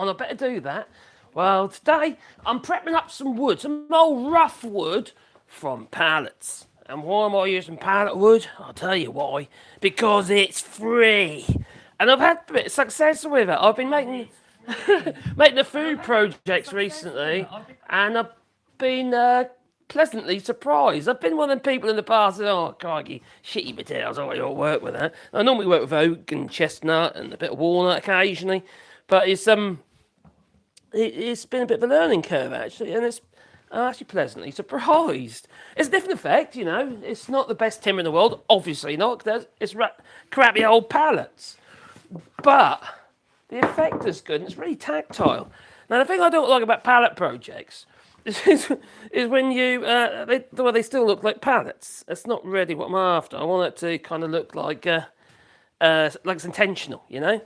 and I better do that. Well, today I'm prepping up some wood, some old rough wood from pallets. And why am I using pallet wood? I'll tell you why. Because it's free. And I've had a bit of success with it. I've been making the food projects recently, and I've been pleasantly surprised. I've been one of them people in the past that, oh, crikey, shitty materials, I don't work with that. I normally work with oak and chestnut and a bit of walnut occasionally, but it's been a bit of a learning curve actually, and I'm actually pleasantly surprised. It's a different effect, you know. It's not the best timber in the world, obviously not. It's crappy old pallets, but the effect is good and it's really tactile. Now, the thing I don't like about pallet projects is when they still look like pallets. That's not really what I'm after. I want it to kind of look like it's intentional, you know.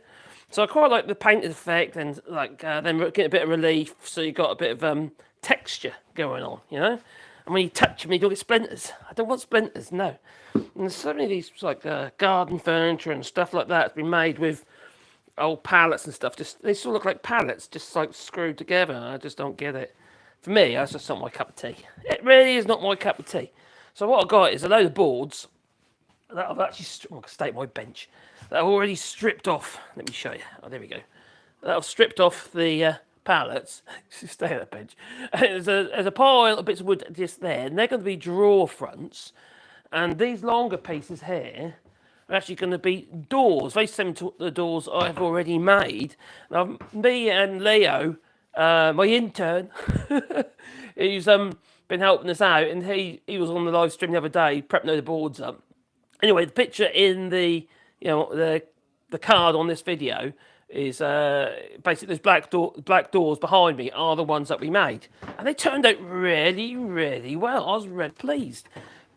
So I quite like the painted effect and then get a bit of relief, so you got a bit of texture going on, you know. And when you touch them, you don't get splinters. I don't want splinters, no. And there's so many of these garden furniture and stuff like that that's been made with old pallets and stuff. They sort of look like pallets, just like screwed together. I just don't get it. For me, that's just not my cup of tea. It really is not my cup of tea. So what I got is a load of boards that I've actually state my bench that I've already stripped off. Let me show you. Oh, there we go. That I've stripped off the pallets. Stay on the bench. There's a pile of bits of wood just there, and they're going to be drawer fronts. And these longer pieces here are actually going to be doors, very similar to the doors I've already made. Now, me and Leo, my intern, who's been helping us out, and he was on the live stream the other day, prepping the boards up. Anyway, the picture in the card on this video is basically those black doors behind me are the ones that we made, and they turned out really, really well. I was really pleased.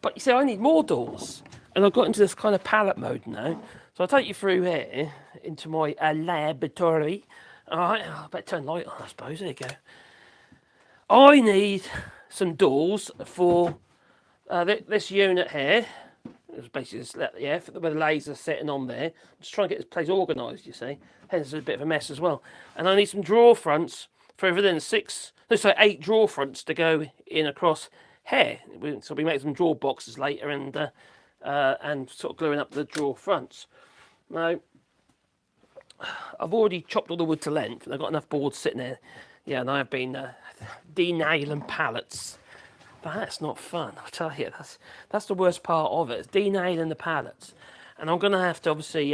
But you see, I need more doors, and I've got into this kind of palette mode now. So I'll take you through here into my laboratory. All right, I better turn the light on, I suppose. There you go. I need some doors for this unit here. It's basically where the laser's sitting on there. I'm just trying to get this place organised, you see. Hence, it's a bit of a mess as well. And I need some drawer fronts for within 8 drawer fronts to go in across here. So we make some drawer boxes later and sort of gluing up the drawer fronts. Now, I've already chopped all the wood to length, and I've got enough boards sitting there. Yeah, and I've been denailing pallets. But that's not fun, I tell you. That's the worst part of it. It's denailing the pallets. And I'm going to have to obviously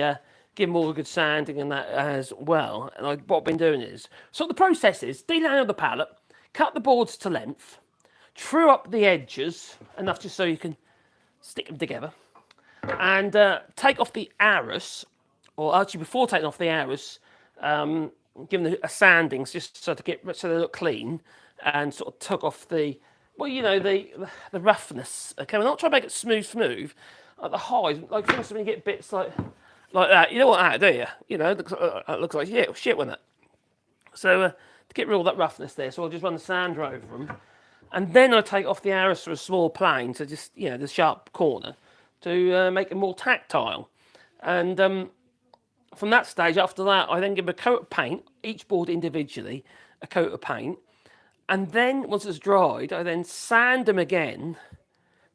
give them all a good sanding and that as well. And what I've been doing is, so the process is denail the pallet, cut the boards to length, true up the edges, enough just so you can stick them together, and take off the arras, or actually before taking off the arras, give them a sanding just so they look clean, and sort of took off the roughness. Okay, we're not trying to make it smooth. Like the highs, like for instance, when you get bits like that, you don't want that, do you? You know, it looks like shit, wouldn't it? So to get rid of all that roughness there, so I'll just run the sander over them, and then I take off the arras to a small plane, so just the sharp corner, to make it more tactile. And from that stage, after that, I then give a coat of paint, each board individually, a coat of paint. And then, once it's dried, I then sand them again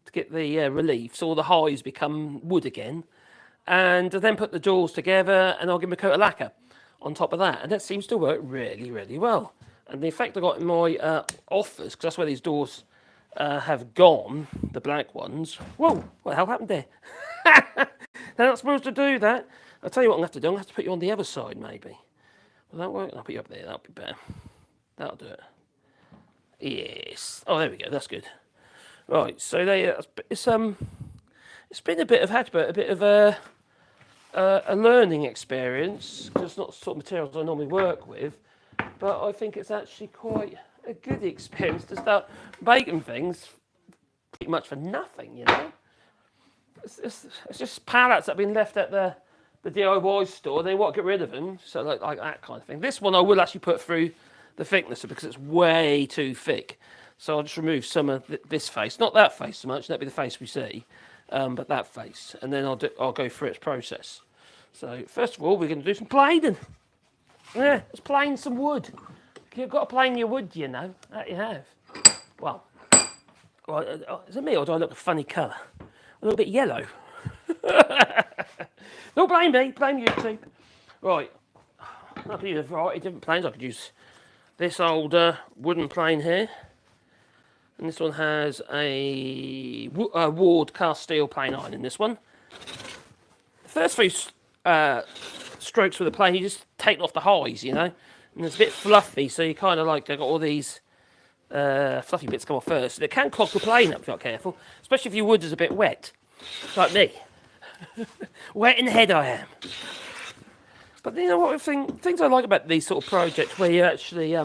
to get the relief, so all the highs become wood again. And I then put the doors together, and I'll give them a coat of lacquer on top of that. And that seems to work really, really well. And the effect I got in my office, because that's where these doors have gone, the black ones. Whoa, what the hell happened there? They're not supposed to do that. I'll tell you what I'm going to have to do. I'm going to have to put you on the other side, maybe. Will that work? I'll put you up there. That'll be better. That'll do it. Yes. Oh, there we go. That's good. Right. So it's been a bit of a learning experience, because it's not the sort of materials I normally work with, but I think it's actually quite a good experience to start making things pretty much for nothing. You know, it's just pallets that have been left at the DIY store. They want to get rid of them, so like that kind of thing. This one I will actually put through the thickness because it's way too thick. So I'll just remove some of this face, not that face so much. That'd be the face we see, but that face, and then I'll go through its process. So first of all, we're going to do some planing. Yeah, let's plane some wood. You've got to plane your wood, you know. That you have. Well, is it me or do I look a funny colour? A little bit yellow. Don't blame me, blame YouTube. Right, I could use a variety of different planes. I could use this old wooden plane here. And this one has a Ward cast steel plane iron in this one. The first few strokes with the plane, you just take off the highs, you know. And it's a bit fluffy, so you kind of like, they've got all these fluffy bits come off first. It can clog the plane up if you're not careful, especially if your wood is a bit wet, like me. Wet in the head I am. But you know what things I like about these sort of projects where you actually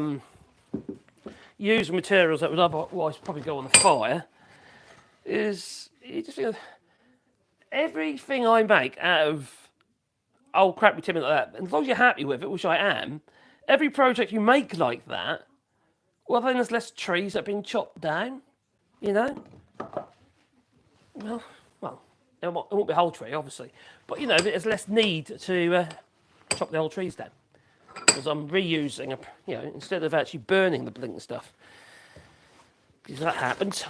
use materials that would otherwise probably go on the fire is you just think everything I make out of old crappy timber like that, as long as you're happy with it, which I am, every project you make like that, well then there's less trees that have been chopped down, you know? Well, it won't be a whole tree, obviously, but you know, there's less need to chop the old trees down because I'm reusing, you know, instead of actually burning the blinking stuff. Because that happens.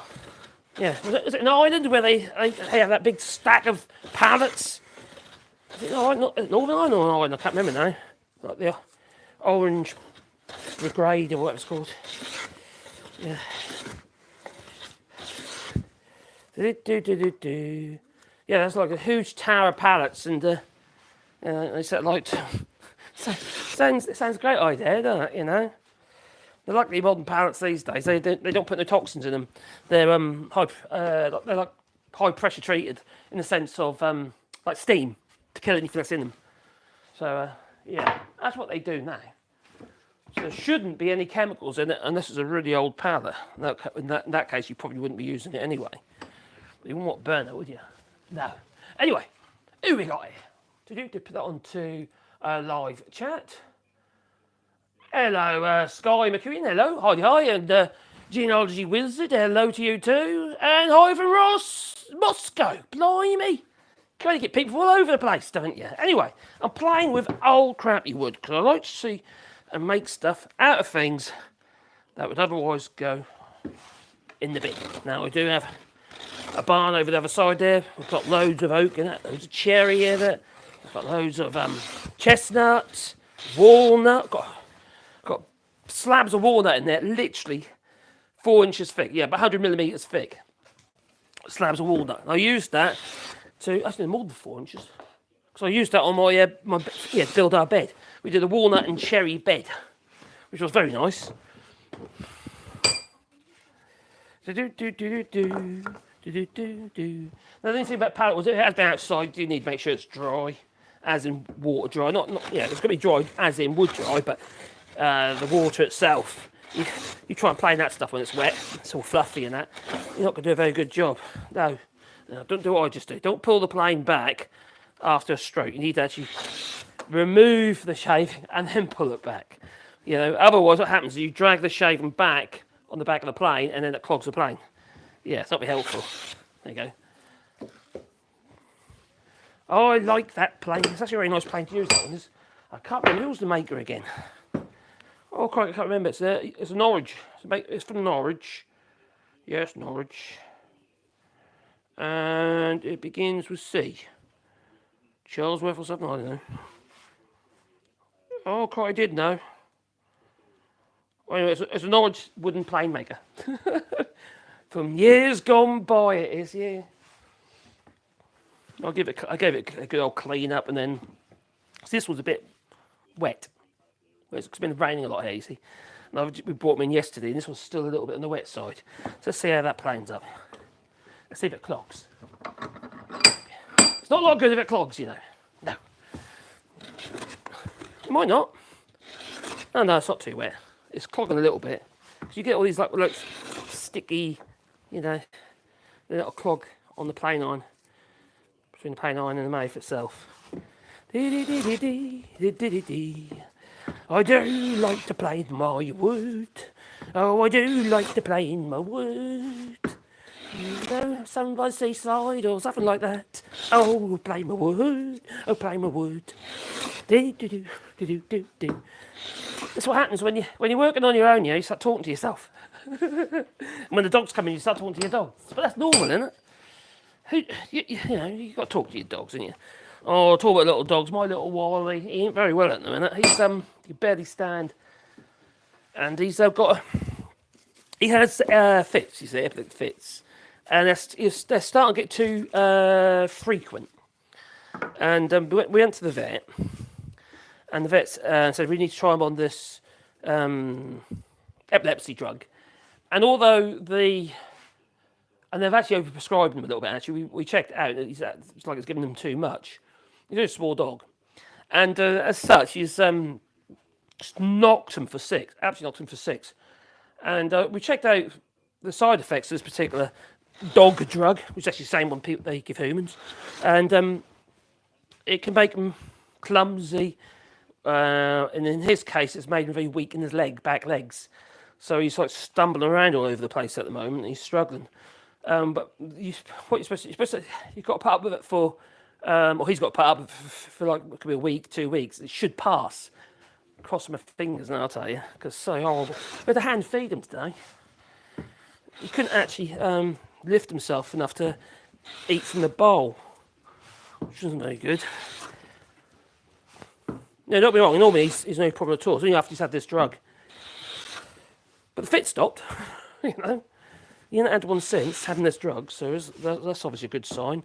Yeah, is it in Ireland where they have that big stack of pallets? Is it Northern Ireland or Ireland? I can't remember now. Like the Orange Brigade or whatever it's called. Yeah. Yeah, that's like a huge tower of pallets, and they said like sounds a great idea, doesn't it? You know, they're like the modern pallets these days. They don't put no toxins in them. They're like high pressure treated in the sense of like steam to kill anything that's in them. So yeah, that's what they do now. So there shouldn't be any chemicals in it unless it's a really old pallet. In that case, you probably wouldn't be using it anyway. But you wouldn't want to burn it, would you? No. Anyway, who we got here? To put that onto live chat. Hello, Sky McQueen. Hello, hi, and Genealogy Wizard. Hello to you too. And hi from Ross Moscow. Blimey, you only get people all over the place, don't you? Anyway, I'm playing with old crappy wood because I like to see and make stuff out of things that would otherwise go in the bin. Now, we do have a barn over the other side there. We've got loads of oak in it, loads of cherry in it. We've got loads of chestnuts, walnut. Got slabs of walnut in there, literally 4 inches thick. Yeah, about 100 millimeters thick. Slabs of walnut. And I used that to, actually more than 4 inches. So I used that on my to build our bed. We did a walnut and cherry bed, which was very nice. Now, the only thing about pallet was it has been outside. You need to make sure it's dry, as in water dry. Not yeah, it's going to be dry as in wood dry, but the water itself, you try and plane that stuff when it's wet, it's all fluffy and that. You're not going to do a very good job. No, don't do what I just do. Don't pull the plane back after a stroke. You need to actually remove the shaving and then pull it back. You know, otherwise what happens is you drag the shaving back on the back of the plane and then it clogs the plane. Yeah, it's not very helpful. There you go. Oh, I like that plane. It's actually a very nice plane to use, that one is. I can't remember who's the maker again. Oh, I can't remember. It's a Norwich. It's from Norwich. Yes, Norwich. And it begins with C. Charlesworth or something, I don't know. Oh, quite I did know. Well, anyway, it's a Norwich wooden plane maker. From years gone by it is, yeah. I gave it a good old clean up, and then this was a bit wet. It's been raining a lot here, you see. And we brought them in yesterday, and this one's still a little bit on the wet side. So let's see how that planes up. Let's see if it clogs. It's not a lot good if it clogs, you know. No. It might not. Oh, no, it's not too wet. It's clogging a little bit. Because you get all these like sticky, you know, a little clog on the plane iron. Between the plane iron and the mouth itself. I do like to plane my wood. Oh, I do like to plane my wood. You know, something by the seaside or something like that. Oh, play my wood. Oh, play my wood. Do. That's what happens when you're working on your own. You start talking to yourself. And when the dogs come in, you start talking to your dogs. But that's normal, isn't it? You got to talk to your dogs, ain't you? Oh, talk about little dogs. My little Wally, he ain't very well at the minute. He's he barely stand, and he has fits. You see, epileptic fits, and they're starting to get too frequent. And we went to the vet, and the vet said we need to try him on this epilepsy drug. And although and they've actually overprescribed him a little bit. Actually, we checked it out. It's like it's giving them too much. He's a small dog, and as such, he's just knocked him for 6. Absolutely knocked him for 6. And we checked out the side effects of this particular dog drug, which is actually the same one they give humans, and it can make them clumsy. And in his case, it's made him very weak in his back legs. So he's like stumbling around all over the place at the moment. He's struggling. But you've got to put up with it for, or he's got to put up with it for like, it could be a week, 2 weeks. It should pass. Cross my fingers now, I'll tell you, because it's so horrible. We had to hand feed him today. He couldn't actually lift himself enough to eat from the bowl, which isn't very good. No, don't be wrong. Normally he's no problem at all. It's only after he's had this drug. But the fit stopped. You know, he hasn't had one since having this drug, so that's obviously a good sign.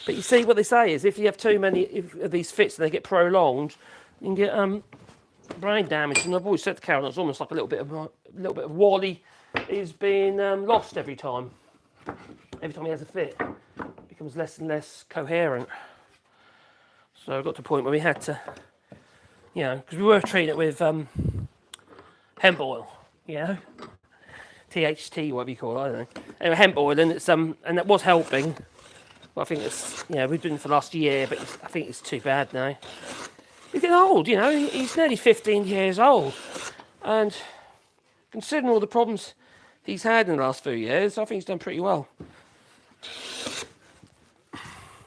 But you see, what they say is if you have too many of these fits and they get prolonged, you can get brain damage. And I've always said to Karen, it's almost like a little bit of Wally is being lost every time. Every time he has a fit, it becomes less and less coherent. So I got to a point where we had to, because we were treating it with hemp oil, THT, whatever you call it, I don't know. Anyway, hemp oil, and it's and that was helping. But I think it's we've been for the last year, but I think it's too bad now. He's getting old, He's nearly 15 years old, and considering all the problems he's had in the last few years, I think he's done pretty well.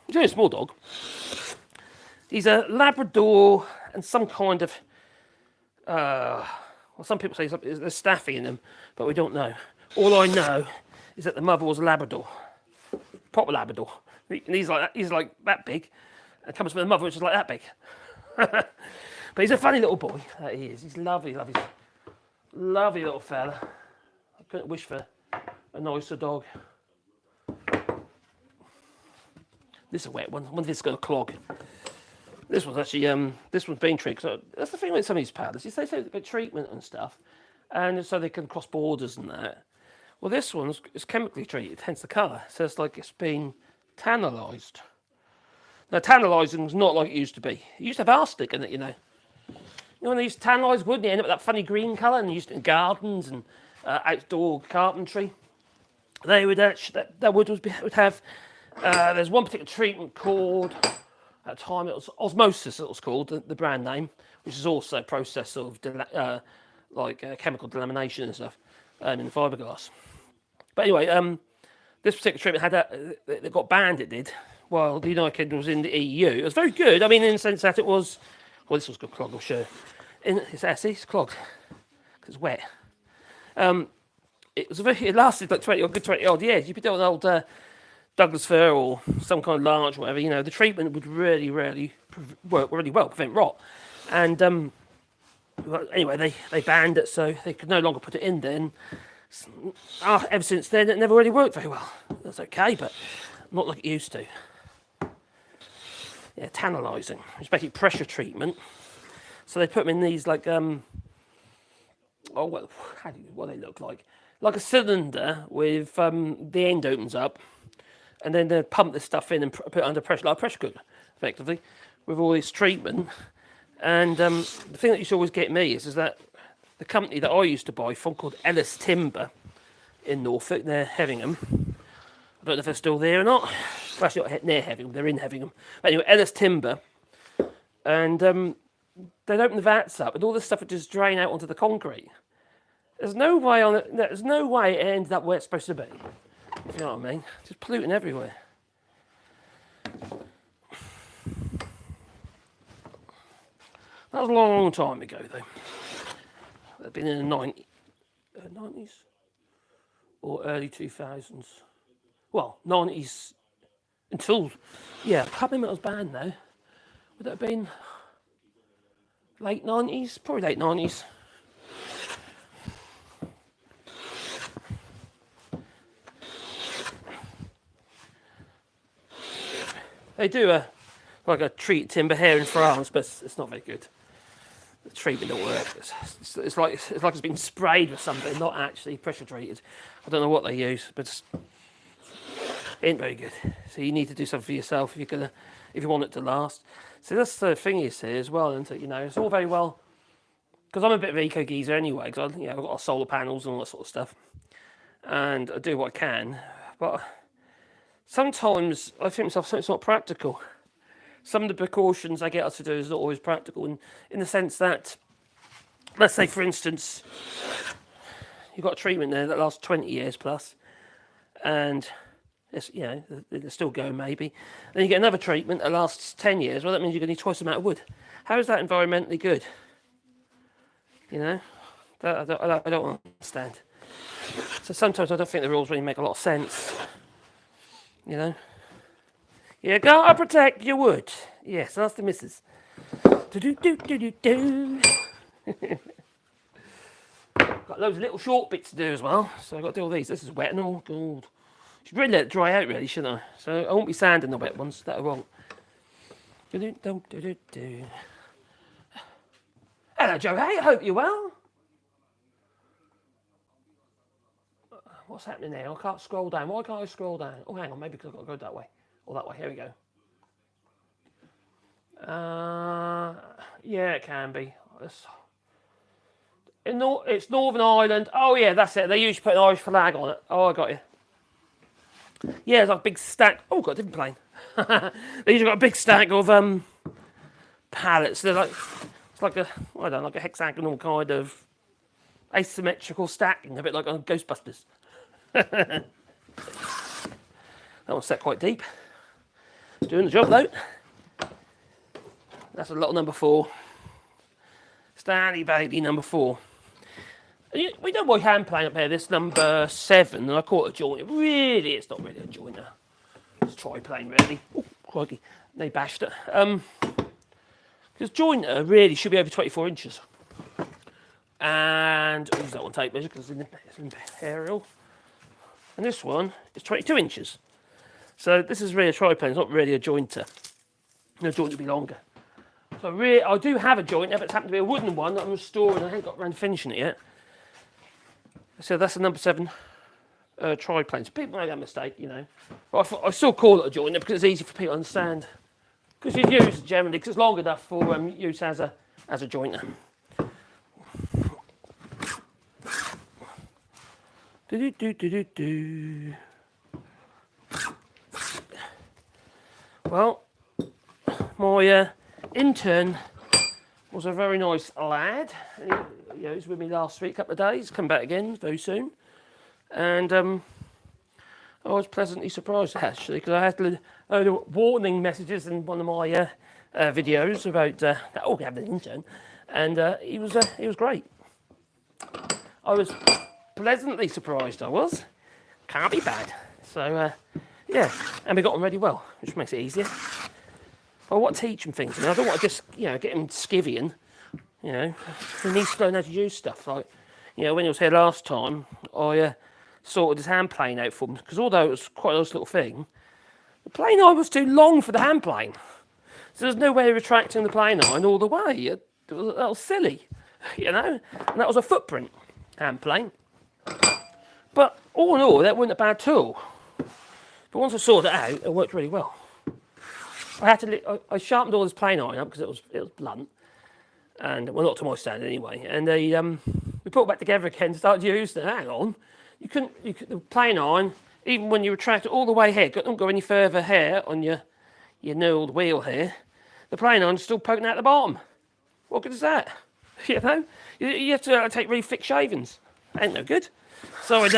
He's only a small dog. He's a Labrador and some kind of, some people say there's Staffy in them, but we don't know. All I know is that the mother was a Labrador, proper Labrador. And he's like that big, and comes from the mother which is like that big. But he's a funny little boy. He is. He's lovely, lovely little fella. I couldn't wish for a nicer dog. This is a wet one. I wonder if it's going to clog. This one's actually, this one's been treated. So that's the thing with some of these pallets. They say about treatment and stuff, and so they can cross borders and that. Well, this one's chemically treated, hence the colour. So it's like it's been tannalised. Now, tannalising is not like it used to be. It used to have arsenic in it, when they used to tannalise wood, and you end up with that funny green colour, and they used it in gardens and outdoor carpentry. They would actually, that wood would have, there's one particular treatment called, at the time it was osmosis, it was called, the brand name, which is also a process of chemical delamination and stuff in fiberglass. But anyway, this particular treatment had it got banned, it did, while the United Kingdom was in the EU. It was very good, in the sense that it was, this was good clogged, I'll show you. It's clogged, because it's wet. It lasted like 20 odd years. You could do an old Douglas fir or some kind of larch or whatever, the treatment would really work really well, prevent rot. And anyway, they banned it, so they could no longer put it in there. And ever since then, it never really worked very well. That's okay, but not like it used to. Yeah, tannalising. It's basically pressure treatment. So they put them in these what do they look like? Like a cylinder with the end opens up, and then they pump this stuff in and put it under pressure, like a pressure cooker, effectively, with all this treatment. And the thing that used to always get me is that the company that I used to buy from, called Ellis Timber in Norfolk, they're Hevingham. I don't know if they're still there or not. Well, actually, not near Hevingham, they're in Hevingham. But anyway, Ellis Timber. And they'd open the vats up, and all this stuff would just drain out onto the concrete. There's no way it ended up where it's supposed to be. If you know what I mean? Just polluting everywhere. That was a long time ago, though. They've been in the 90s or early 2000s. Well, 90s until, yeah, I can't remember when it was banned though. Would that have been late 90s? Probably late 90s. They do a treat timber here in France, but it's not very good. The treatment don't work. It's like it's been sprayed with something, not actually pressure treated. I don't know what they use, but it ain't very good. So you need to do something for yourself if you want it to last. So that's the thing you see as well, isn't it? You know, it's all very well, because I'm a bit of an eco geezer anyway. Because I've got solar panels and all that sort of stuff, and I do what I can. But sometimes I think to myself, it's not practical. Some of the precautions I get us to do is not always practical, in the sense that, let's say for instance, you've got a treatment there that lasts 20 years plus, and it's, you know, they're still going maybe. Then you get another treatment that lasts 10 years. Well, that means you're going to need twice the amount of wood. How is that environmentally good? You know, I don't understand. So sometimes I don't think the rules really make a lot of sense. You know. You gotta protect your wood. Yes, that's the missus. Do. Got loads of little short bits to do as well, so I've got to do all these. This is wet and all gold. Should really let it dry out, really, shouldn't I? So I won't be sanding the wet ones. That I won't. Do. Hello, Joe. Hey, I hope you're well. What's happening there? I can't scroll down. Why can't I scroll down? Oh, hang on. Maybe because I've got to go that way. Or that way. Here we go. Yeah, it can be. It's Northern Ireland. Oh, yeah, that's it. They usually put an Irish flag on it. Oh, I got you. Yeah, there's like a big stack. Oh, got a different plane. They usually got a big stack of pallets. They're like, it's like like a hexagonal kind of asymmetrical stacking, a bit like on Ghostbusters. That one's set quite deep. Doing the job though. That's a lot of number 4. Stanley baby number 4. We don't buy hand plane up here. This number 7, and I call it a jointer. Really, it's not really a jointer. It's tri-plane really. Oh, crikey, they bashed it. Because jointer really should be over 24 inches. And I'll use that one tape measure because it's imperial. And this one is 22 inches. So this is really a tri-plane. It's not really a jointer. No, jointer would be longer. So really, I do have a jointer, but it's happened to be a wooden one that I'm restoring. I haven't got around to finishing it yet. So that's the number 7 tri-plane. So people make that mistake, you know. But I still call it a jointer because it's easy for people to understand. Because you use it generally, because it's long enough for use as a jointer. Well, my intern was a very nice lad. He was with me last week, a couple of days. Come back again very soon, and I was pleasantly surprised actually because I had warning messages in one of my videos about we have an intern, and he was great. I was pleasantly surprised. I was. Can't be bad. So yeah, and we got on really well, which makes it easier. I want to teach him things. I don't want to just get him skivvying. He needs to learn how to use stuff. Like when he was here last time, I sorted his hand plane out for him because although it was quite a nice little thing, the plane iron was too long for the hand plane. So there's no way of retracting the plane iron all the way. That was silly, and that was a footprint hand plane. But all in all, that wasn't a bad tool. But once I sorted it out, it worked really well. I sharpened all this plane iron up because it was blunt, and well, not to my standard anyway. And we put it back together again, started using it. Hang on, the plane iron, even when you retract it all the way here, don't go any further here on your knurled wheel here. The plane iron's still poking out the bottom. What good is that? You have to take really thick shavings. Ain't no good. So I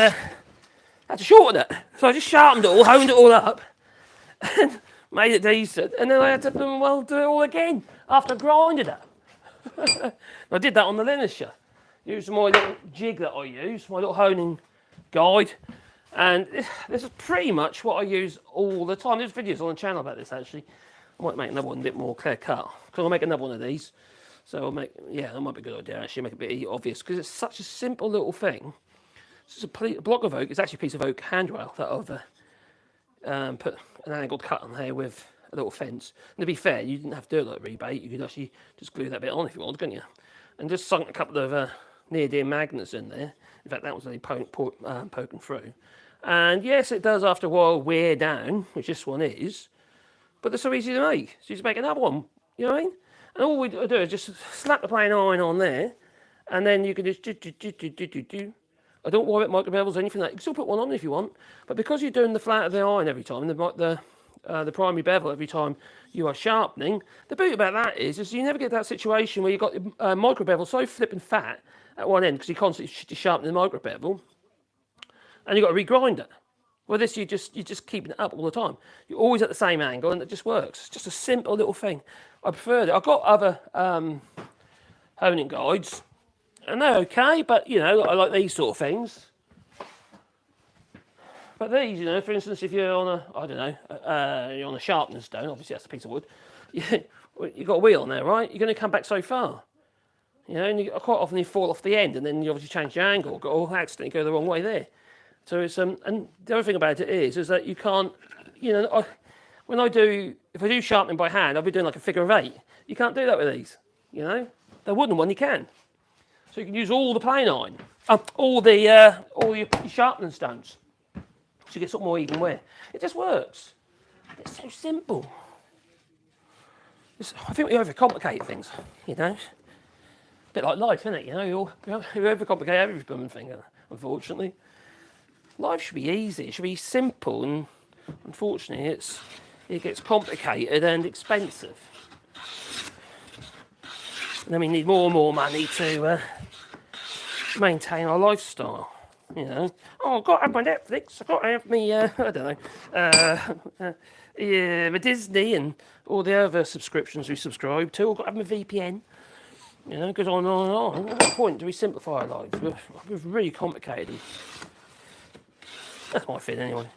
had to shorten it. So I just sharpened it all, honed it all up, and made it decent. And then I had to do it all again after I grinded it. I did that on the linisher, use my little jig that I use, my little honing guide. And this is pretty much what I use all the time. There's videos on the channel about this actually. I might make another one a bit more clear cut, because I'll make another one of these. So I'll make, yeah, that might be a good idea actually, make it a bit obvious, because it's such a simple little thing. It's just a block of oak. It's actually a piece of oak handrail that I've put an angled cut on here with a little fence. And to be fair, you didn't have to do it like rebate. You could actually just glue that bit on if you wanted, couldn't you? And just sunk a couple of near-dear magnets in there. In fact, that was only poking through. And yes, it does after a while wear down, which this one is. But they're so easy to make. So you just make another one. You know what I mean? And all we do is just slap the plain iron on there, and then you can just do. I don't worry about micro bevels or anything like that. You can still put one on if you want, but because you're doing the flat of the iron every time, the primary bevel every time you are sharpening, the beauty about that is you never get that situation where you've got the micro bevel so flipping fat at one end because you're constantly sharpening the micro bevel, and you've got to regrind it. Well, this you're just keeping it up all the time. You're always at the same angle, and it just works. It's just a simple little thing. I prefer it. I've got other honing guides, and they're okay, but you know, I like these sort of things. But these, you know, for instance, if you're on a, I don't know, you're on a sharpening stone, obviously that's a piece of wood. You've got a wheel on there, right? You're going to come back so far. You know, and quite often you fall off the end, and then you obviously change your angle, or accidentally go the wrong way there. So it's and the other thing about it is that you can't, you know, if I do sharpening by hand, I'll be doing like a figure of 8. You can't do that with these, you know. The wooden one you can. So you can use all the plain iron, all your sharpening stones. So you get something more even wear. It just works. It's so simple. I think we overcomplicate things, you know. A bit like life, isn't it? You know, you overcomplicate every blooming thing, unfortunately. Life should be easy. It should be simple, and unfortunately, it gets complicated and expensive. And then we need more and more money to maintain our lifestyle. You know, oh, I've got to have my Netflix. I've got to have me, I don't know, my Disney and all the other subscriptions we subscribe to. I've got to have my VPN. You know, it goes on and on and on. At what point do we simplify our lives? We've really complicated them. That's my feeling anyway.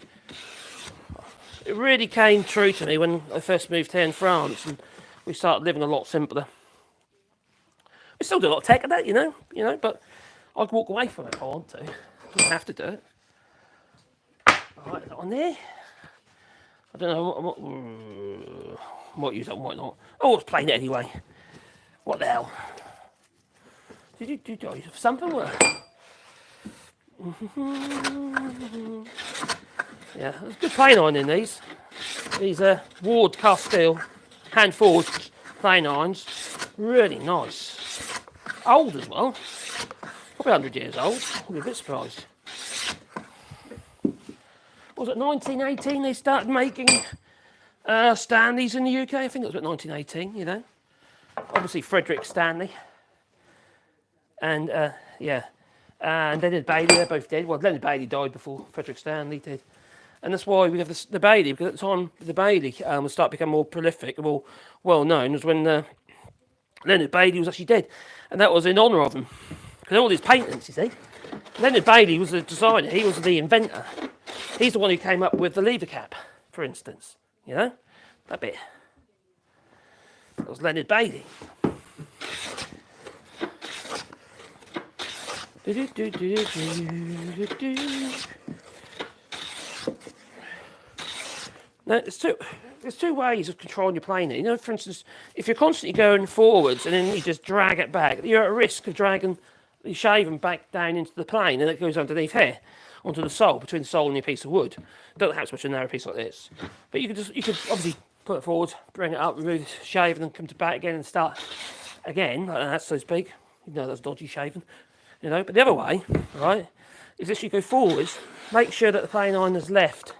It really came true to me when I first moved here in France and we started living a lot simpler. We still do a lot of tech and that, you know, but I'd walk away from it if I want to. I don't have to do it. Alright, is that on there? I don't know, might use that, might not. Oh, it's playing it anyway. What the hell? Did you use something? Yeah, there's good plain iron in these. These are Ward cast steel, hand forged plain irons. Really nice. Old as well. Probably 100 years old. I'll be a bit surprised. Was it 1918 they started making Stanleys in the UK? I think it was about 1918, you know. Obviously Frederick Stanley. And yeah. And Leonard Bailey, they're both dead. Well, Leonard Bailey died before Frederick Stanley did. And that's why we have the Bailey, because at the time the Bailey would start to become more prolific, more well known, was when Leonard Bailey was actually dead. And that was in honour of him. Because all these patents, you see. Leonard Bailey was the designer, he was the inventor. He's the one who came up with the lever cap, for instance. You know? That bit. That was Leonard Bailey. Now, there's two ways of controlling your planer. You know, for instance, if you're constantly going forwards and then you just drag it back, you're at risk of dragging the shaving back down into the plane, and it goes underneath here, onto the sole, between the sole and your piece of wood. Don't have so much a narrow piece like this. But you could obviously put it forward, bring it up, remove the shaving, and come to back again and start again, like that, so to speak. You know, that's dodgy shaving. You know, but the other way, right, is as you go forwards, make sure that the plain iron has left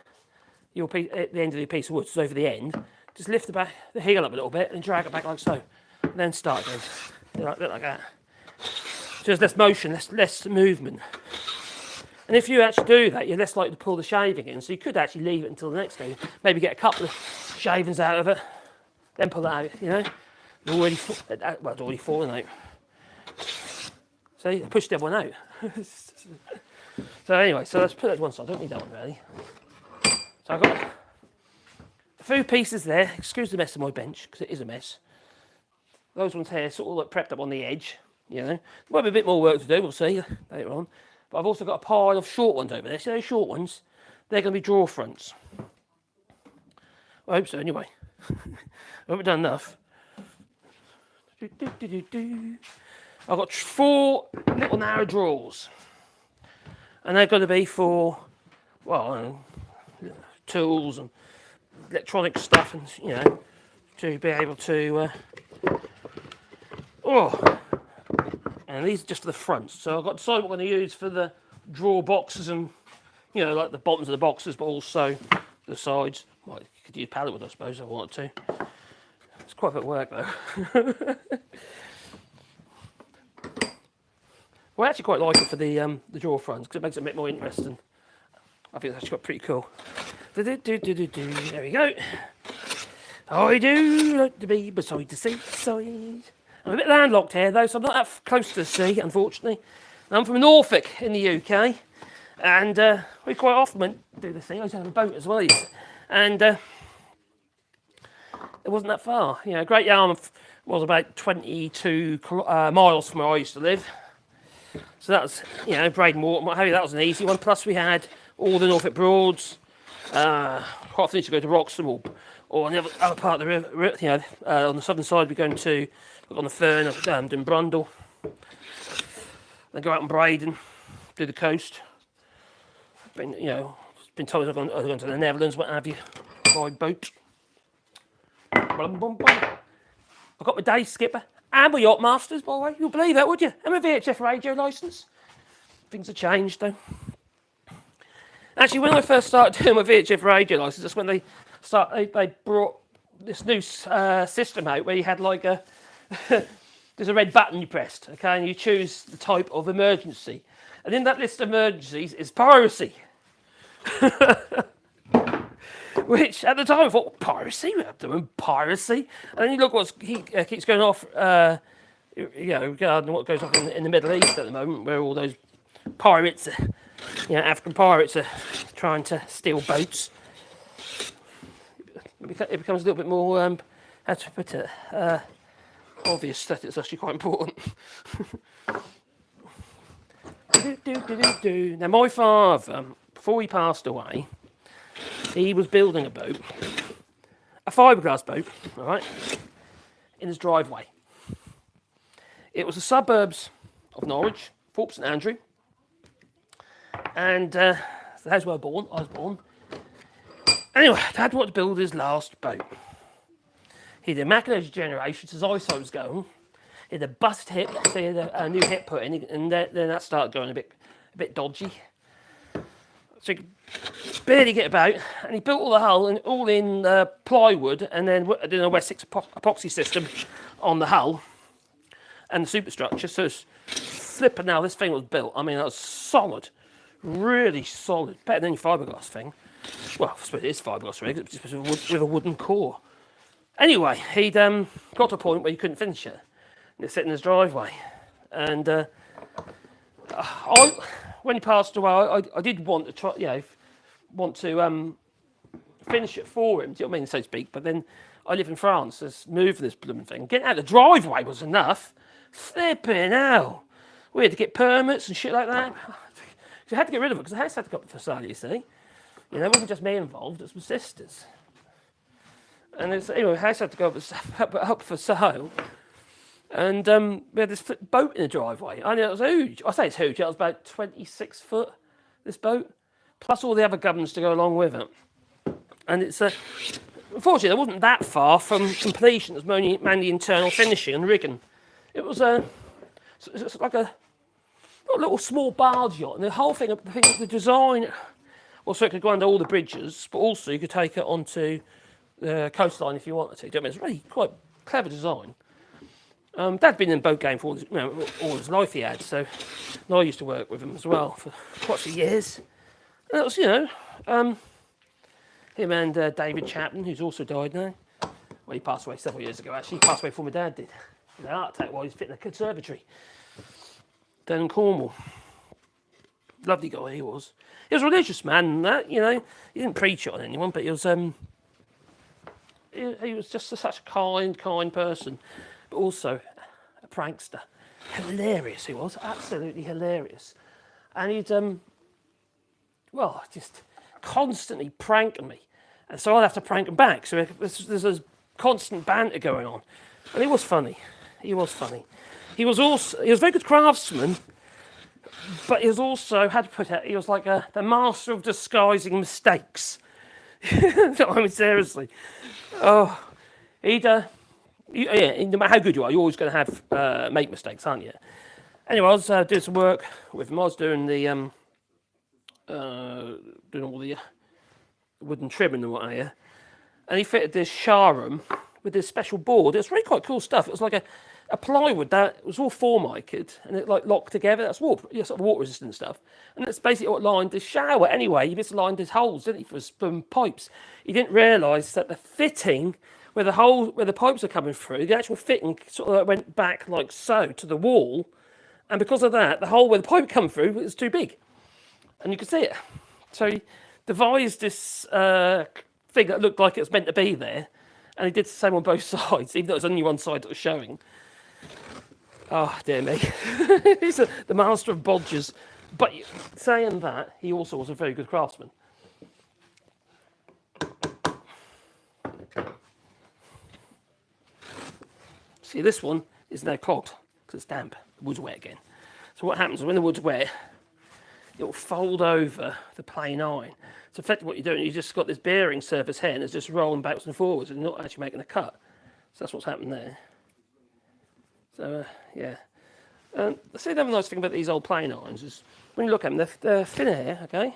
your piece, at the end of your piece of wood, so over the end. Just lift the heel up a little bit and drag it back like so. And then start again. Look like that. So there's less motion, less movement. And if you actually do that, you're less likely to pull the shaving in. So you could actually leave it until the next day. Maybe get a couple of shavings out of it, then pull it out, you know. It's already fallen out. See, I pushed the other one out. So anyway, so let's put that to one side. I don't need that one really. So I've got a few pieces there. Excuse the mess of my bench, because it is a mess. Those ones here sort of like prepped up on the edge, you know. Might be a bit more work to do, we'll see later on. But I've also got a pile of short ones over there. See those short ones? They're going to be drawer fronts. I hope so anyway. I haven't done enough. I've got 4 little narrow drawers. And they're going to be for, well, I don't know, tools and electronic stuff, and, you know, to be able to, and these are just for the fronts. So I've got to decide what I'm going to use for the drawer boxes and, you know, like the bottoms of the boxes, but also the sides. Well, you could use pallet wood, I suppose, if I wanted to. It's quite a bit of work, though. Well, I actually quite like it for the drawer fronts, because it makes it a bit more interesting. I think it's actually quite pretty cool. There we go. I do like to be beside the seaside. I'm a bit landlocked here, though, so I'm not that close to the sea, unfortunately. I'm from Norfolk in the UK, and we quite often do the sea. I used to have a boat as well, and it wasn't that far. You know, Great Yarmouth was about 22 miles from where I used to live. So that was, you know, Braden Water, what have you, that was an easy one. Plus we had all the Norfolk Broads. Quite often used to go to Wroxham or on the other part of the river, you know, on the southern side we're going to, look on the Fern, doing Brundle. Then go out on Braden, do the coast. Been, you know, been told I've gone to the Netherlands, what have you, by boat. I've got my day skipper. And we're yacht masters, by the way. You'll believe that, would you? And a VHF radio licence. Things have changed, though. Actually, when I first started doing my VHF radio licence, that's when they brought this new system out where you had like a there's a red button you pressed, okay, and you choose the type of emergency. And in that list of emergencies is piracy. Which, at the time, I thought, piracy? We're doing piracy? And then you look what keeps going off, you know, regarding what goes off in the Middle East at the moment, where all those pirates, you know, African pirates are trying to steal boats. It becomes a little bit more, how to put it, obvious that it's actually quite important. Now, my father, before he passed away, he was building a boat, a fiberglass boat, all right, in his driveway. It was the suburbs of Norwich, Thorpe St Andrew, and that's where I was born. Anyway, Dad wanted to build his last boat. He had a maculated generation, so his eyesight was going. He had a bust hip, so he had a new hip put in, and then that started going a bit dodgy. So he could barely get about, and he built all the hull and all in plywood, and then did a Wessex epoxy system on the hull and the superstructure. So it's flipping now. This thing was built. I mean, that was solid, really solid, better than your fiberglass thing. Well, I suppose it is fiberglass, really, just with a wooden core. Anyway, he'd got to a point where he couldn't finish it. And it's sitting in his driveway, and when he passed away, I did want to try, you know, finish it for him. Do you know what I mean, so to speak? But then I live in France. There's moving this blooming thing. Getting out of the driveway was enough. Flipping hell. We had to get permits and shit like that. So I had to get rid of it because the house had to go up for sale. You see, you know, it wasn't just me involved. It was my sisters. And anyway, the house had to go up for sale. And we had this boat in the driveway. I mean, it was huge. I say it's huge. It was about 26 foot, this boat, plus all the other gubbins to go along with it. And it's unfortunately, it wasn't that far from completion. It was mainly internal finishing and rigging. It was it's like a little small barge yacht, and the whole thing, the design, well, so it could go under all the bridges, but also you could take it onto the coastline if you wanted to. Do you know what I mean? It's really quite clever design. Dad'd been in the boat game for all his life he had, so and I used to work with him as well for quite a few years. And that was, you know, him and David Chapman, who's also died now. Well, he passed away several years ago, actually. He passed away before my dad did. He had a heart attack while he was fitting a conservatory. down in Cornwall. Lovely guy he was. He was a religious man and that, you know. He didn't preach it on anyone, but he was just such a kind person. But also a prankster. Hilarious he was, absolutely hilarious. And he'd just constantly pranking me. And so I'd have to prank him back. So there's a constant banter going on. And he was funny. He was funny. He was a very good craftsman, but he was also, how to put it, he was like the master of disguising mistakes. I mean, seriously. Oh, no matter how good you are, you're always going to have make mistakes, aren't you? Anyway, I was doing some work with him. I was doing the doing all the wooden trimming and what have you. And he fitted this sharum with this special board. It was really quite cool stuff. It was like a plywood that was all formiced and it like locked together. That's sort of water resistant stuff. And that's basically what lined the shower anyway. He just lined his holes, didn't he, for his pipes. He didn't realise that the fitting where the pipes are coming through, the actual fitting sort of went back like so to the wall. And because of that, the hole where the pipe come through was too big. And you could see it. So he devised this thing that looked like it was meant to be there. And he did the same on both sides, even though it was only one side that was showing. Oh, dear me. He's the master of bodgers. But saying that, he also was a very good craftsman. See, this one is now clogged because it's damp. The wood's wet again. So what happens is when the wood's wet, it will fold over the plain iron. So effectively what you're doing, you just got this bearing surface here and it's just rolling backwards and forwards and not actually making a cut. So that's what's happened there. So, yeah. See, the other nice thing about these old plain irons is when you look at them, they're thinner here, okay?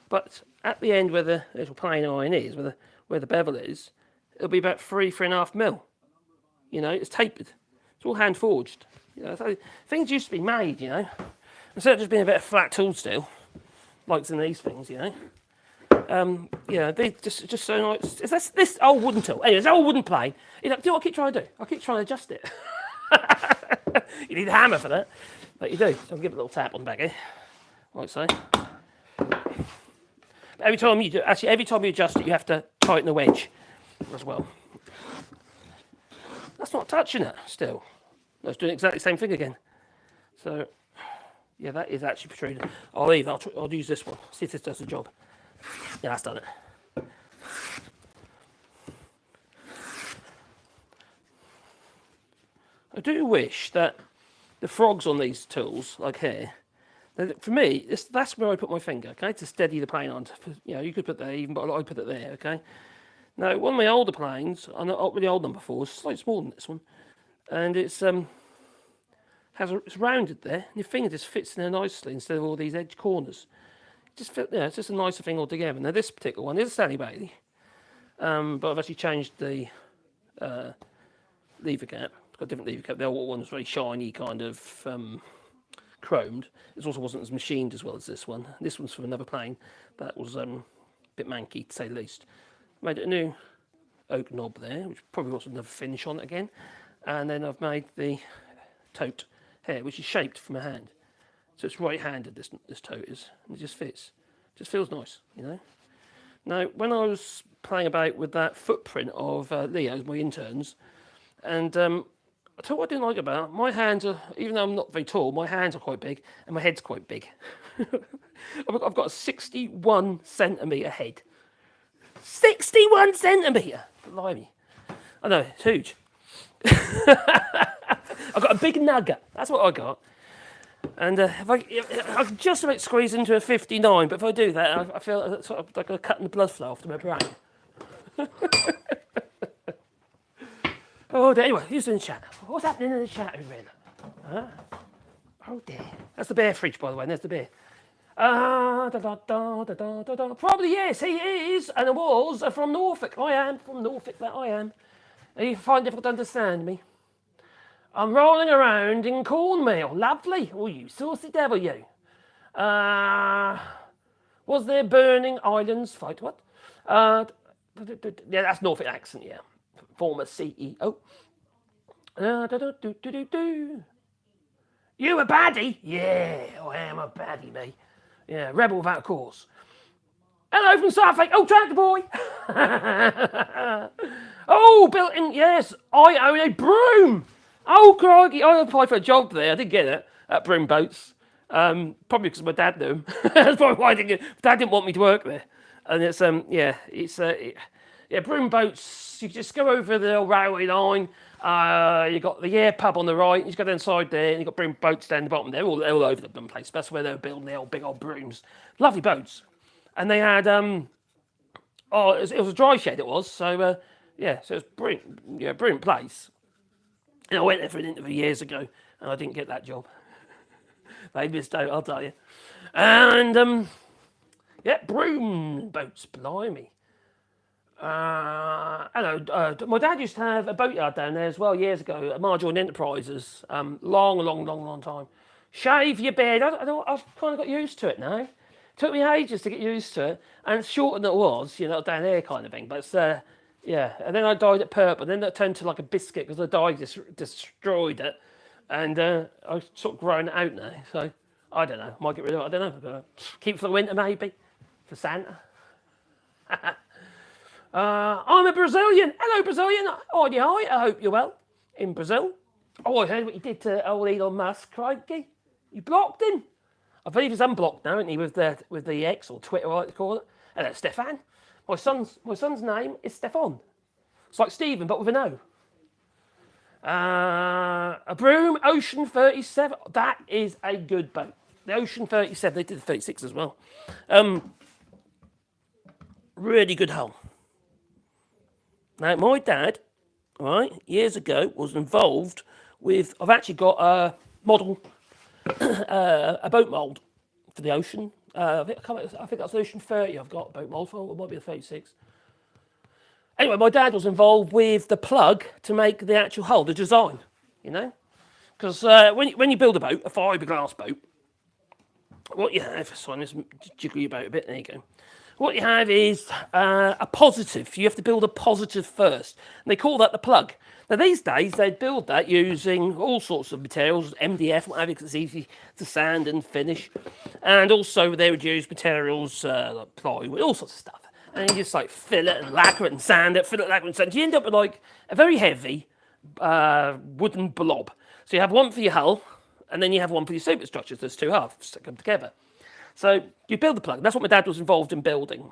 But at the end where the little plain iron is, where the bevel is, it'll be about 3.5 mil. You know, it's tapered. It's all hand forged. You know, so things used to be made, you know. Instead of just being a bit of flat tool steel, like in these things, you know. Yeah, they just so nice. Is this old wooden tool? Anyway, it's an old wooden plane. You know, do what I keep trying to do? I keep trying to adjust it. You need a hammer for that, but you do. So I'll give it a little tap on the back here, like so. But every time you adjust it, you have to tighten the wedge as well. That's not touching it still. No, it's doing exactly the same thing again. So, yeah, that is actually protruding. I'll leave. I'll use this one. See if this does the job. Yeah, that's done it. I do wish that the frogs on these tools, like here, for me, that's where I put my finger, okay, to steady the plane on. You know, you could put that even, but I put it there, okay. Now, one of my older planes, not really old number 4, is slightly smaller than this one, and it's rounded there, and your finger just fits in there nicely instead of all these edge corners. It's just a nicer thing altogether. Now, this particular one is a Stanley Bailey, but I've actually changed the lever cap. It's got a different lever cap. The old one was very shiny, kind of chromed. It also wasn't as machined as well as this one. This one's from another plane that was a bit manky, to say the least. Made a new oak knob there, which probably wants another finish on it again. And then I've made the tote here, which is shaped from a hand. So it's right-handed, this tote is, and it just fits. Just feels nice, you know. Now, when I was playing about with that footprint of Leo's, my interns, and I tell you what I didn't like about it. My hands are, even though I'm not very tall, my hands are quite big, and my head's quite big. I've got a 61 centimetre head. 61 centimetre! Blimey. I know, it's huge. I've got a big nugget. That's what I got. And if I can just about squeeze into a 59, but if I do that, I feel sort of like I'm cutting the blood flow off to my brain. Oh dear, anyway, who's in the chat? What's happening in the chat, everyone? Huh? Oh dear. That's the bear fridge, by the way, and there's the bear. Probably yes, he is, and it was from Norfolk. I am from Norfolk, that I am. And you find it difficult to understand me. I'm rolling around in cornmeal. Lovely. Oh, you saucy devil, you. Was there burning islands fight? What? Yeah, that's Norfolk accent, yeah. Former CEO. You a baddie? Yeah, I am a baddie, me. Yeah, rebel without a cause. Hello from Suffolk. Oh, tractor boy. Oh, built-in. Yes, I own a broom. Oh, crikey! I applied for a job there. I didn't get it at Broom Boats. Probably because my dad knew him. That's probably why I didn't. Dad didn't want me to work there. And it's Broom Boats. You just go over the old railway line. You got the Air pub on the right. You go inside there, and you got Broom Boats down the bottom. They're all over the place. That's where they were building the old big old brooms. Lovely boats. And they had it was a dry shed. It was so so it was brilliant place. And I went there for an interview years ago, and I didn't get that job. They missed out, I'll tell you. And broom boats, blimey. Hello. My dad used to have a boatyard down there as well years ago at Marjorie Enterprises. Long time. Shave your beard. I've kind of got used to it now. Took me ages to get used to it, and it's shorter than it was, down there kind of thing. But and then I dyed it purple, and then it turned to like a biscuit because the dye destroyed it, and I sort of grown it out now. So I don't know, might get rid of it. I don't know. Keep for the winter maybe, for Santa. I'm a Brazilian. Hello, Brazilian. Oh yeah, I hope you're well in Brazil. Oh, I heard what you did to old Elon Musk, crikey. You blocked him. I believe he's unblocked now, isn't he, with the X or Twitter, I like to call it. Hello, Stefan. My son's name is Stefan. It's like Stephen, but with an O. A broom, Ocean 37. That is a good boat. The Ocean 37. They did the 36 as well. Really good hull. Now, my dad, right, years ago, was involved with. I've actually got a model. A boat mould for the Ocean. I think that's the Ocean 30 I've got a boat mould for. It might be the 36. Anyway, my dad was involved with the plug to make the actual hull, the design, Because when you build a boat, a fiberglass boat, what you have, so I'm just jiggle you about a bit, there you go. What you have is a positive. You have to build a positive first. And they call that the plug. Now, these days, they'd build that using all sorts of materials, MDF, whatever, because it's easy to sand and finish. And also, they would use materials like plywood, all sorts of stuff. And you just like fill it and lacquer it and sand it, fill it, lacquer it and sand it. You end up with like a very heavy wooden blob. So you have one for your hull, and then you have one for your superstructures. There's two halves that come together. So you build the plug. That's what my dad was involved in building.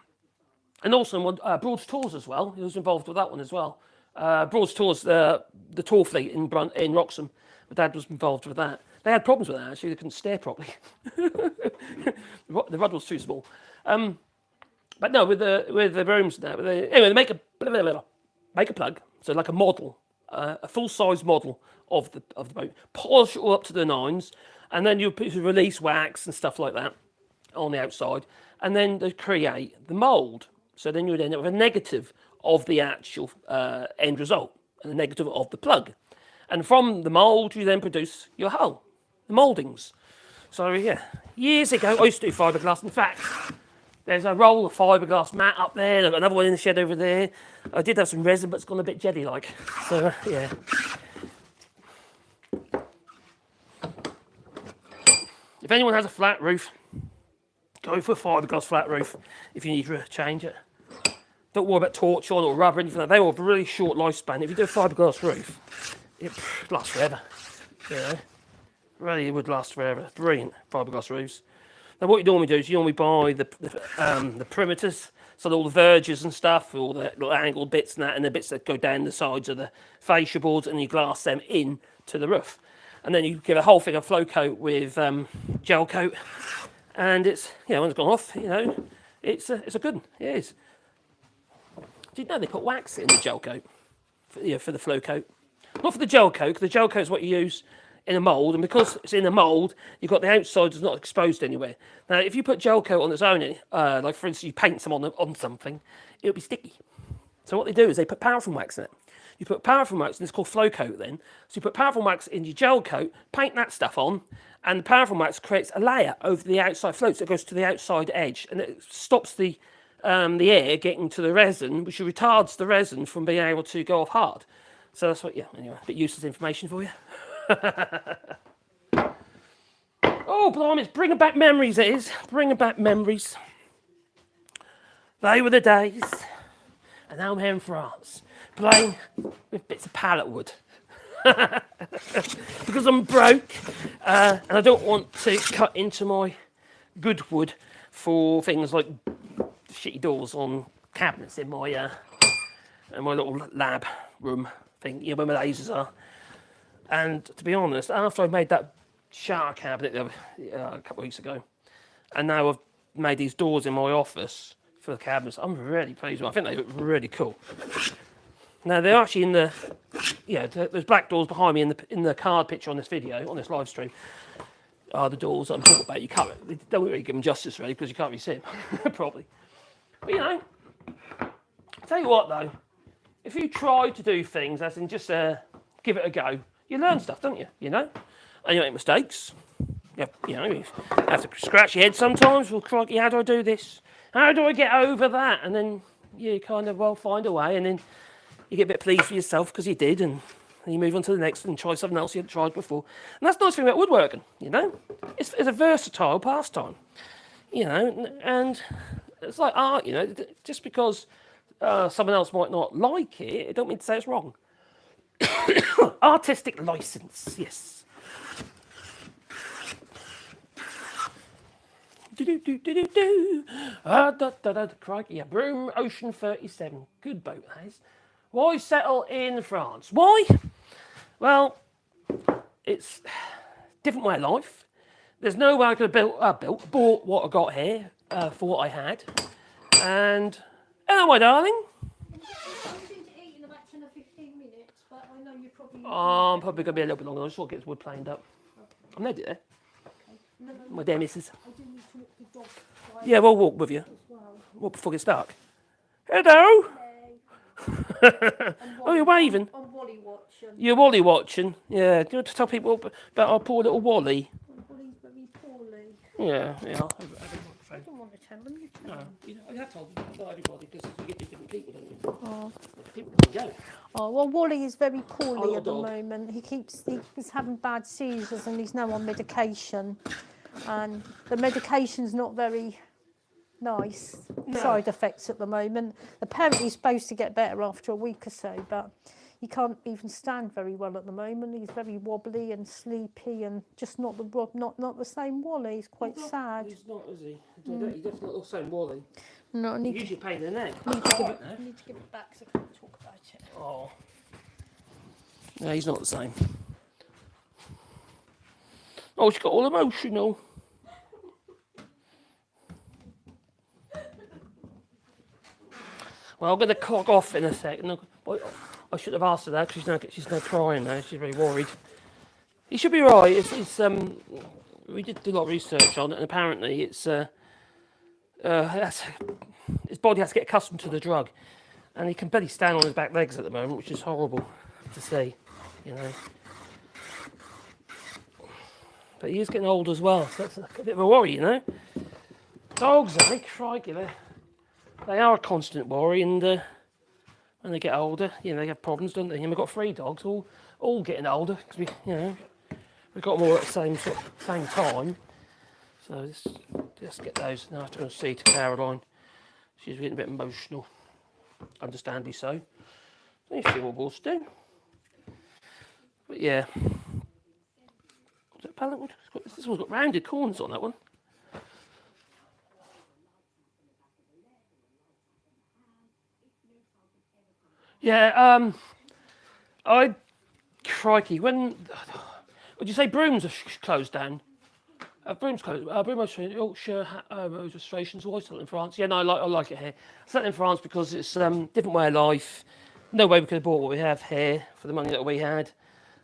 And also Broad's Tours as well. He was involved with that one as well. Broad's Tours, the tour fleet in Wroxham. My dad was involved with that. They had problems with that, actually. They couldn't steer properly. The rudder was too small. But no, with the brooms now. Anyway, they make a plug, so like a model, a full-size model of the boat. Polish it all up to the nines, and then you release wax and stuff like that on the outside, and then they create the mould. So then you would end up with a negative of the actual end result and a negative of the plug. And from the mould, you then produce your hull, the mouldings. So yeah, years ago, I used to do fiberglass. In fact, there's a roll of fiberglass mat up there, another one in the shed over there. I did have some resin, but it's gone a bit jelly-like. So yeah. If anyone has a flat roof, go for a fiberglass flat roof if you need to change it. Don't worry about torch on or rubber or anything like that. They all have a really short lifespan. If you do a fiberglass roof, it lasts forever. Really, it would last forever. Brilliant fiberglass roofs. Now, what you normally do is you normally buy the perimeters, so all the verges and stuff, all the little angled bits and that, and the bits that go down the sides of the fascia boards, and you glass them in to the roof. And then you give a whole thing of flow coat with gel coat, and it's, when it's gone off, it's a good one. It is. Do you know they put wax in the gel coat for the flow coat? Not for the gel coat, because the gel coat is what you use in a mould, and because it's in a mould, you've got the outside is not exposed anywhere. Now, if you put gel coat on its own, like for instance, you paint some on something, it'll be sticky. So what they do is they put paraffin wax in it. You put paraffin wax, and it's called flow coat then. So you put paraffin wax in your gel coat, paint that stuff on, and the paraffin wax creates a layer over the outside float, so it goes to the outside edge, and it stops the air getting to the resin, which retards the resin from being able to go off hard. So that's what, anyway, a bit useless information for you. Oh, blimey, it's bringing back memories, it is. Bringing back memories. They were the days. And now I'm here in France, playing with bits of pallet wood. Because I'm broke, and I don't want to cut into my good wood for things like shitty doors on cabinets in my little lab room thing, you know, where my lasers are. And to be honest, after I made that shower cabinet a couple of weeks ago, and now I've made these doors in my office for the cabinets, I'm really pleased with them. I think they look really cool. Now they're actually in the, there's black doors behind me in the card picture on this video, on this live stream. Are the doors I'm talking about. They don't really give them justice really because you can't really see them properly. But you know, I'll tell you what though, if you try to do things as in just give it a go, you learn stuff, don't you? You know, and you make mistakes. You have to scratch your head sometimes. Well, crikey, how do I do this? How do I get over that? And then you kind of find a way, and then you get a bit pleased with yourself because you did, and you move on to the next and try something else you hadn't tried before. And that's the nice thing about woodworking, you know. It's a versatile pastime, you know, and it's like art, you know. Just because someone else might not like it, it don't mean to say it's wrong. Artistic license, yes. Crikey, yeah. Broome Ocean 37. Good boat, that is. Why settle in France? Why? Well, it's a different way of life. There's no way I could have bought what I got here for what I had. And, hello, my darling. I'm going to eat in about 10 or 15 minutes, but I know you're probably... I'm probably going to be a little bit longer. I just want to get this wood planed up. I'm ready there. No, My dear missus. I do need to walk the dog. Yeah, we'll walk with you. As well. Walk before it gets dark. Hello. Oh, you're waving. I'm Wally watching. You're Wally watching. Yeah. Do you want to tell people about our poor little Wally? Wally's very poorly. Yeah. I don't want to tell them. You tell them. You know, I have told them, not everybody, because you get different people, don't you? Oh. People can go. Oh, well, Wally is very poorly at the dog. moment. He's having bad seizures and he's now on medication. And the medication's not very nice side effects at the moment. Apparently he's supposed to get better after a week or so, but he can't even stand very well at the moment. He's very wobbly and sleepy and just not the same Wally. He's quite sad. He's not, is he? He's definitely not the same Wally. No, I need Usually pain in the neck. I need to give it back so I can't talk about it. Oh. No, he's not the same. Oh, she's got all emotional. Well, I'm going to clock off in a second. I should have asked her that because she's now crying now. She's very worried. He should be right. We did do a lot of research on it, and apparently it's his body has to get accustomed to the drug, and he can barely stand on his back legs at the moment, which is horrible to see, you know. But he is getting old as well, so that's a bit of a worry, you know. Dogs, crikey, they are a constant worry, and when they get older, you know, they have problems, don't they? And we've got 3 dogs, all getting older, because we've got them all at the same time. So just get those. Now I have to go and see to Caroline. She's getting a bit emotional, understandably so. So you see what we'll do. But yeah. Is that pallet wood? This one's got rounded corners on that one. Yeah, crikey, would you say Broome's have closed down? Broome's closed. Broome's Yorkshire registrations always settled in France. Yeah, no, I like it here. Settled in France because it's different way of life. No way we could have bought what we have here for the money that we had,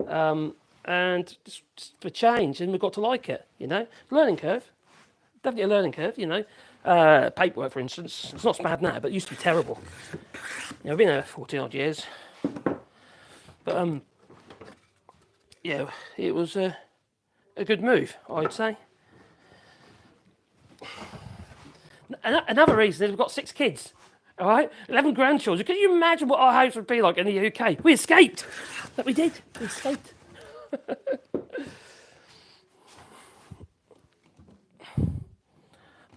and just for change, and we've got to like it. You know, learning curve, definitely a learning curve. You know, paperwork, for instance, it's not so bad now, but it used to be terrible. You know, I've been there 14 odd years, but yeah, it was a good move, I'd say. Another reason is we've got 6 kids, all right, 11 grandchildren. Can you imagine what our house would be like in the UK? We escaped. That we did. We escaped.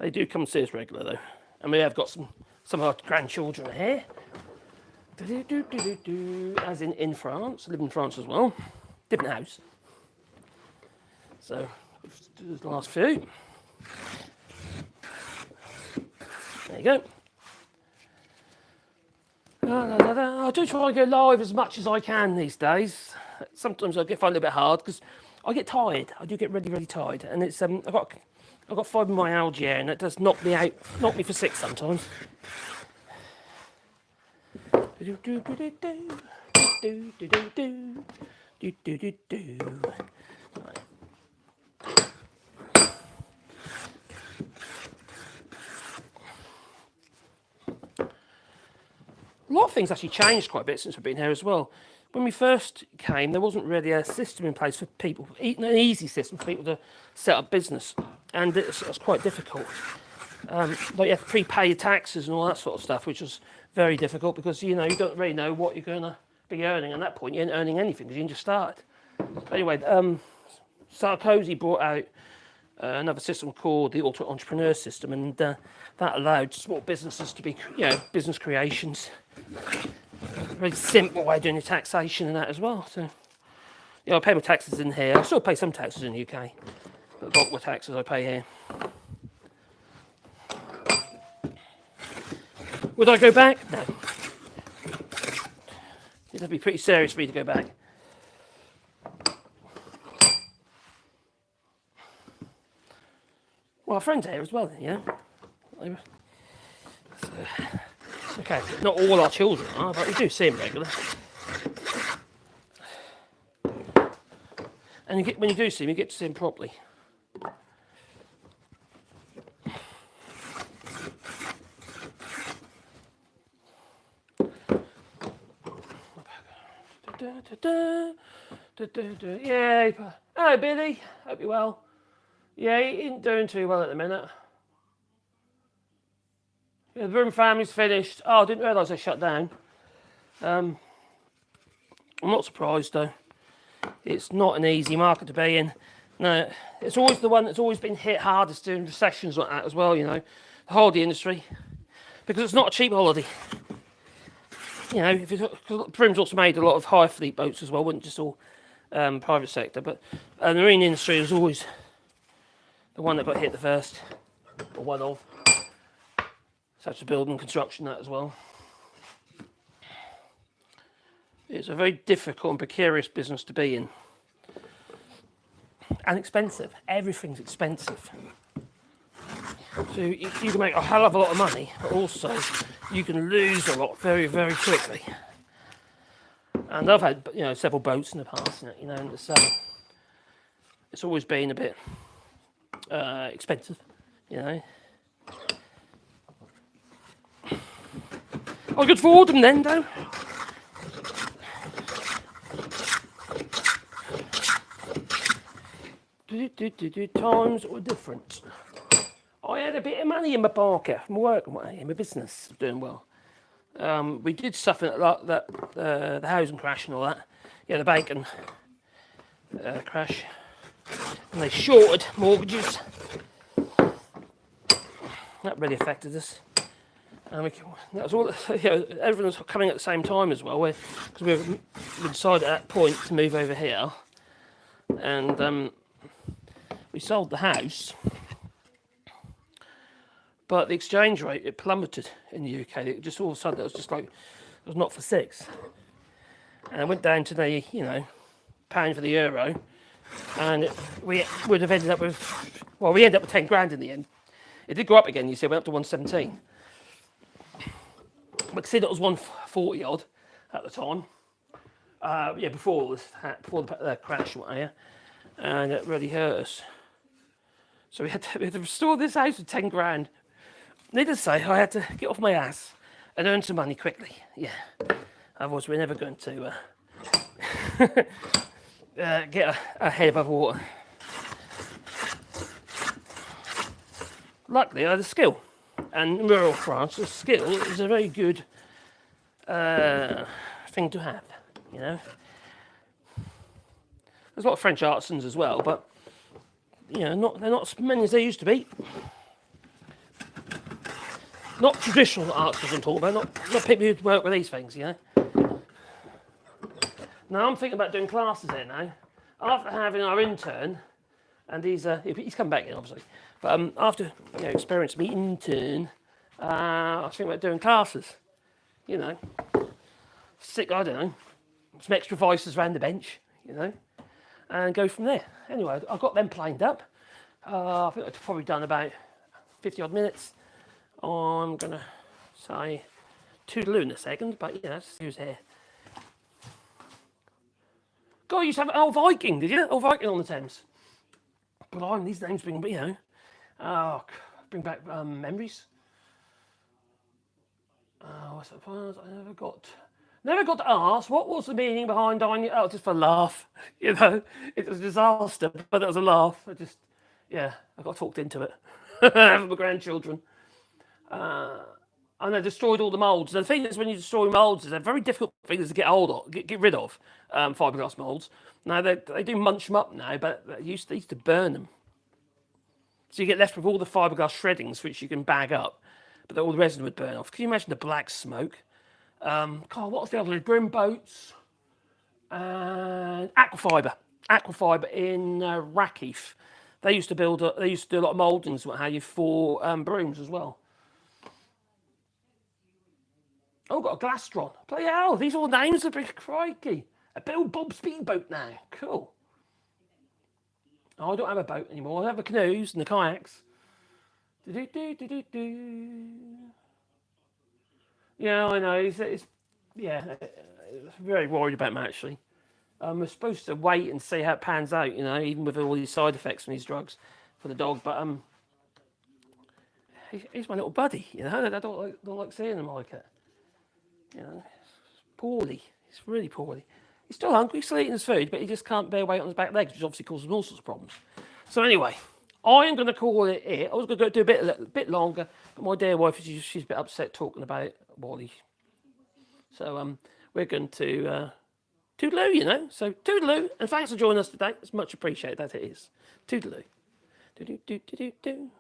They do come and see us regular though, and we have got some of our grandchildren here. As in France, I live in France as well, different house. So let's do the last few. There you go. I do try to go live as much as I can these days. Sometimes I find it a bit hard because I get tired. I do get really tired, and it's I've got fibromyalgia, and it does knock me for sick sometimes. Right. A lot of things actually changed quite a bit since we've been here as well. When we first came, there wasn't really a system in place for people, an easy system for people to set up business, and it was quite difficult. Like you have to prepay your taxes and all that sort of stuff, which was very difficult because you don't really know what you're going to be earning. At that point, you ain't earning anything because you just started. But anyway, Sarkozy brought out another system called the Auto Entrepreneur System, and that allowed small businesses to be, business creations. Very simple way of doing your taxation and that as well. So, I pay my taxes in here. I still pay some taxes in the UK, but the bulk of taxes I pay here. Would I go back? No. It'd be pretty serious for me to go back. Well, our friends are here as well, So, okay, not all our children are, but we do see them regularly. And when you do see them, you get to see them properly. Yeah, hello Billy, hope you're well. Yeah, he ain't doing too well at the minute. Yeah, the room family's finished. Oh, I didn't realise they shut down. I'm not surprised though. It's not an easy market to be in. No, it's always the one that's always been hit hardest during recessions like that as well, the holiday industry. Because it's not a cheap holiday. Prim's also made a lot of high fleet boats as well, wasn't just all private sector, but the marine industry was always the one that got hit the first, or one of, such as building and construction that as well. It's a very difficult and precarious business to be in. And expensive. Everything's expensive. So you can make a hell of a lot of money, but also you can lose a lot very, very quickly. And I've had, several boats in the past, and it's always been a bit expensive, I could afford them then, though. Times were different. I had a bit of money in my pocket from work, in my business, doing well. We did suffer a lot, the housing crash and all that. Yeah, the banking crash. And they shorted mortgages. That really affected us. And that was all. Everyone was coming at the same time as well, because we decided at that point to move over here, and we sold the house. But the exchange rate, it plummeted in the UK. It just all of a sudden, it was not for six. And it went down to the, pound for the euro. And we would have ended up with, we ended up with 10 grand in the end. It did go up again, it went up to 117. But consider it was 140 odd at the time. Before the crash, and it really hurt us. So we had to restore this house with 10 grand. Needless to say, I had to get off my ass and earn some money quickly. Yeah, otherwise we're never going to get a head above water. Luckily, I had a skill, and in rural France, a skill is a very good thing to have. There's a lot of French artisans as well, but they're not as many as they used to be. Not traditional archers I'm talking about, not people who work with these things, you know. Now I'm thinking about doing classes here now. After having our intern, and he's come back in obviously, but after experiencing me intern, I was thinking about doing classes. You know, I don't know, some extra voices around the bench, you know, and go from there. Anyway, I've got them planed up. I think I've probably done about 50 odd minutes. I'm gonna say toodaloo in a second, but yeah, let's see who's here. God, you used to have an old Viking, did you? Old Viking on the Thames. Blimey, these names bring, bring back memories. I suppose I never got to ask what was the meaning behind dying. Oh, just for a laugh, you know. It was a disaster, but it was a laugh. I got talked into it. For my grandchildren. And they destroyed all the moulds. And the thing is, when you destroy moulds, they're very difficult things to get rid of. Fiberglass moulds. Now they do munch them up now, but they used to burn them. So you get left with all the fiberglass shreddings, which you can bag up, but all the resin would burn off. Can you imagine the black smoke? God, what was the other? Brim boats and aquafiber in Rackheath. They used to do a lot of mouldings, what have you, for brooms as well. Oh, got a Glastron. Bloody hell, these are all names of big crikey. A Bill Bob speedboat now. Cool. Oh, I don't have a boat anymore. I have the canoes and the kayaks. Yeah, I know. It's very worried about him actually. We're supposed to wait and see how it pans out, you know, even with all these side effects from these drugs for the dog. But he's my little buddy, you know. I don't like seeing him like it. You know, poorly. He's really poorly. He's still hungry, he's still eating his food, but he just can't bear weight on his back legs, which obviously causes all sorts of problems. So anyway, I am going to call it here. I was going to do a bit longer, but my dear wife, she's a bit upset talking about Wally. So we're going to toodaloo, you know. So toodaloo, and thanks for joining us today. It's much appreciated, that it is. Toodaloo. Do do do do do do.